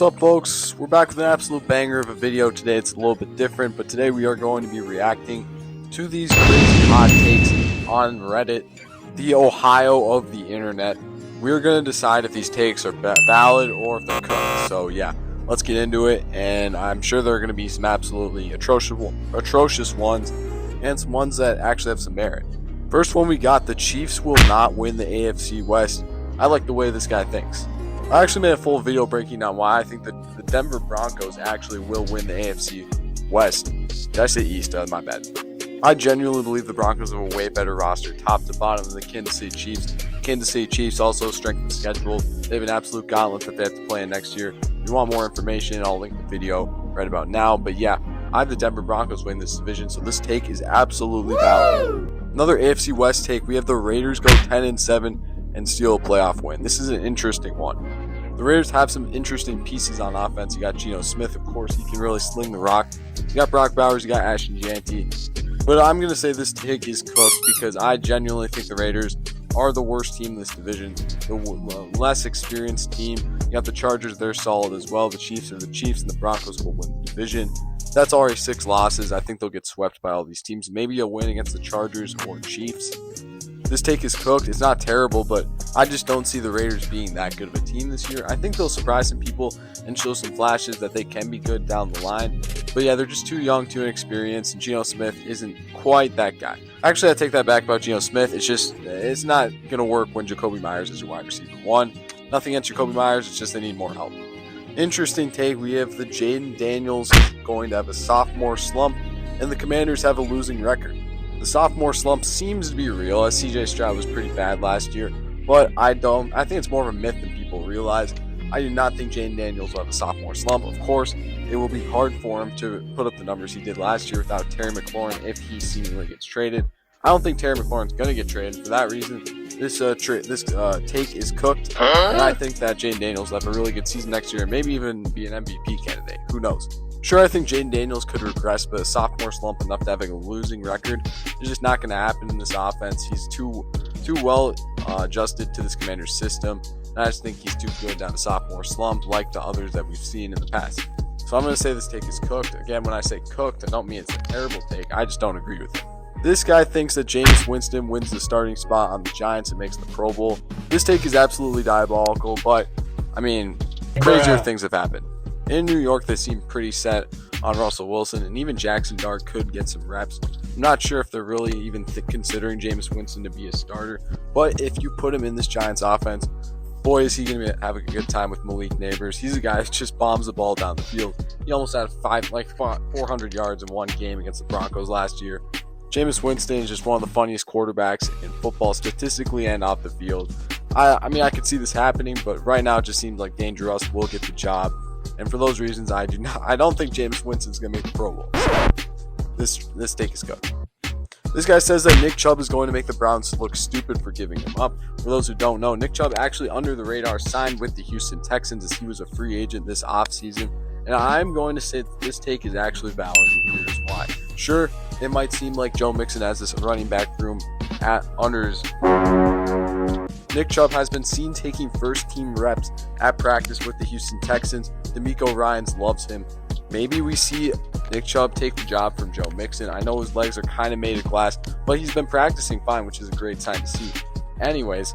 What's up, folks? We're back with an absolute banger of a video today. It's a little bit different, but today we are going to be reacting to these crazy hot takes on Reddit, the Ohio of the internet. We're going to decide if these takes are valid or if they're cooked. So yeah, let's get into it, and I'm sure there are going to be some absolutely atrocious ones and some ones that actually have some merit. First one we got: the Chiefs will not win the AFC West. I like the way this guy thinks. I actually made a full video breaking down why I think that the Denver Broncos actually will win the AFC West. Did I say East? My bad. I genuinely believe the Broncos have a way better roster, top to bottom, than the Kansas City Chiefs. Kansas City Chiefs also strengthened the schedule. They have an absolute gauntlet that they have to play in next year. If you want more information, I'll link the video right about now. But yeah, I have the Denver Broncos winning this division, so this take is absolutely valid. Another AFC West take: we have the Raiders go 10-7 and steal a playoff win. This is an interesting one. The Raiders have some interesting pieces on offense. You got Geno Smith, of course. He can really sling the rock. You got Brock Bowers. You got Ashton Jeanty. But I'm going to say this take is cooked because I genuinely think the Raiders are the worst team in this division. The less experienced team. You got the Chargers. They're solid as well. The Chiefs are the Chiefs, and the Broncos will win the division. That's already 6 losses. I think they'll get swept by all these teams. Maybe a win against the Chargers or Chiefs. This take is cooked. It's not terrible, but I just don't see the Raiders being that good of a team this year. I think they'll surprise some people and show some flashes that they can be good down the line. But yeah, they're just too young, too inexperienced, and Geno Smith isn't quite that guy. Actually, I take that back about Geno Smith. It's not going to work when Jacoby Myers is your wide receiver one. Nothing against Jacoby Myers. It's just they need more help. Interesting take. We have the Jaden Daniels going to have a sophomore slump, and the Commanders have a losing record. The sophomore slump seems to be real, as CJ Stroud was pretty bad last year, but I think it's more of a myth than people realize. I do not think Jaden Daniels will have a sophomore slump. Of course, it will be hard for him to put up the numbers he did last year without Terry McLaurin if he seemingly gets traded. I don't think Terry McLaurin's going to get traded. For that reason, this take is cooked, and I think that Jaden Daniels will have a really good season next year and maybe even be an MVP candidate. Who knows? Sure, I think Jaden Daniels could regress, but a sophomore slump enough to having a losing record is just not going to happen in this offense. He's too well adjusted to this Commander's system, and I just think he's too good down a sophomore slump like the others that we've seen in the past. So I'm going to say this take is cooked. Again, when I say cooked, I don't mean it's a terrible take. I just don't agree with it. This guy thinks that Jameis Winston wins the starting spot on the Giants and makes the Pro Bowl. This take is absolutely diabolical, but, I mean, crazier things have happened. In New York, they seem pretty set on Russell Wilson, and even Jackson Dart could get some reps. I'm not sure if they're really even considering Jameis Winston to be a starter, but if you put him in this Giants offense, boy, is he going to have a good time with Malik Neighbors. He's a guy that just bombs the ball down the field. He almost had 400 yards in one game against the Broncos last year. Jameis Winston is just one of the funniest quarterbacks in football, statistically and off the field. I mean, I could see this happening, but right now it just seems like Dangerous will get the job. And for those reasons, I don't think Jameis Winston's going to make the Pro Bowl. This take is cooked. This guy says that Nick Chubb is going to make the Browns look stupid for giving him up. For those who don't know, Nick Chubb actually under the radar signed with the Houston Texans as he was a free agent this offseason. And I'm going to say that this take is actually valid, and here's why. Sure, it might seem like Joe Mixon has this running back room at unders. Nick Chubb has been seen taking first-team reps at practice with the Houston Texans. DeMeco Ryans loves him. Maybe we see Nick Chubb take the job from Joe Mixon. I know his legs are kind of made of glass, but he's been practicing fine, which is a great sign to see. Anyways,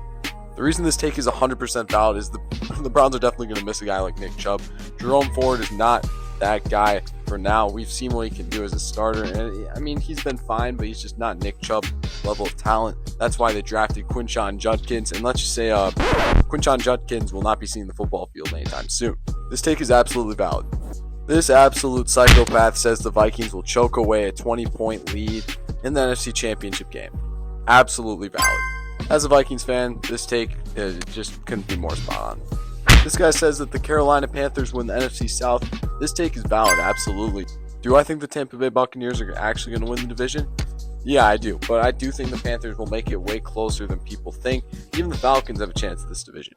the reason this take is 100% valid is the Browns are definitely going to miss a guy like Nick Chubb. Jerome Ford is not that guy for now. We've seen what he can do as a starter, and I mean, he's been fine, but he's just not Nick Chubb level of talent. That's why they drafted Quinshon Judkins, and let's just say Quinshon Judkins will not be seeing the football field anytime soon. This take is absolutely valid. This absolute psychopath says the Vikings will choke away a 20-point lead in the NFC Championship game. Absolutely valid. As a Vikings fan, this take just couldn't be more spot on. This guy says that the Carolina Panthers win the NFC South. This take is valid, absolutely. Do I think the Tampa Bay Buccaneers are actually going to win the division? Yeah, I do. But I do think the Panthers will make it way closer than people think. Even the Falcons have a chance at this division.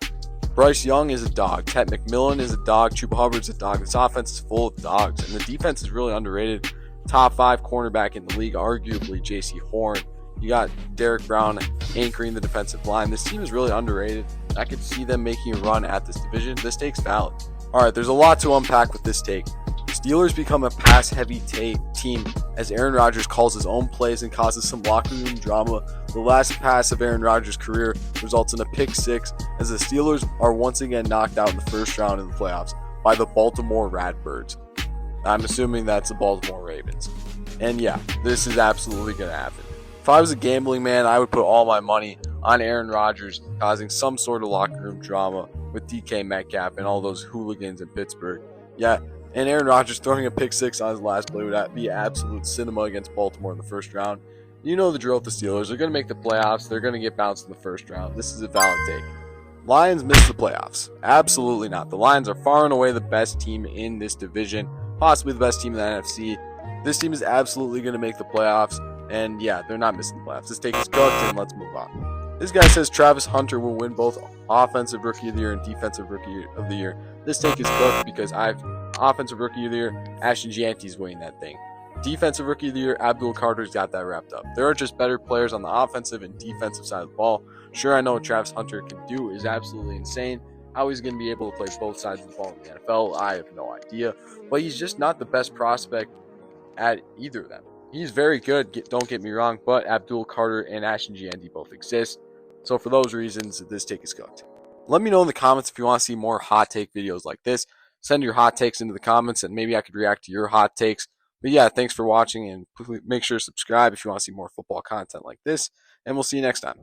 Bryce Young is a dog. Ted McMillan is a dog. Chuba Hubbard's a dog. This offense is full of dogs. And the defense is really underrated. Top 5 cornerback in the league, arguably J.C. Horn. You got Derek Brown anchoring the defensive line. This team is really underrated. I could see them making a run at this division. This take's valid. Alright, there's a lot to unpack with this take. Steelers become a pass-heavy team as Aaron Rodgers calls his own plays and causes some locker room drama. The last pass of Aaron Rodgers' career results in a pick six as the Steelers are once again knocked out in the first round of the playoffs by the Baltimore Ratbirds. I'm assuming that's the Baltimore Ravens. And yeah, this is absolutely going to happen. If I was a gambling man, I would put all my money on Aaron Rodgers causing some sort of locker room drama with DK Metcalf and all those hooligans in Pittsburgh. Yeah, and Aaron Rodgers throwing a pick six on his last play would be absolute cinema against Baltimore in the first round. You know the drill with the Steelers. They're going to make the playoffs. They're going to get bounced in the first round. This is a valid take. Lions miss the playoffs. Absolutely not. The Lions are far and away the best team in this division, possibly the best team in the NFC. This team is absolutely going to make the playoffs, and yeah, they're not missing the playoffs. This take is cooked, and let's move on. This guy says Travis Hunter will win both Offensive Rookie of the Year and Defensive Rookie of the Year. This take is cooked because I've Offensive Rookie of the Year, Ashton Gianti's winning that thing. Defensive Rookie of the Year, Abdul Carter's got that wrapped up. There are just better players on the offensive and defensive side of the ball. Sure, I know what Travis Hunter can do is absolutely insane. How he's going to be able to play both sides of the ball in the NFL, I have no idea. But he's just not the best prospect at either of them. He's very good, don't get me wrong, but Abdul Carter and Ashton Gianti both exist. So for those reasons, this take is cooked. Let me know in the comments if you want to see more hot take videos like this. Send your hot takes into the comments and maybe I could react to your hot takes. But yeah, thanks for watching and make sure to subscribe if you want to see more football content like this. And we'll see you next time.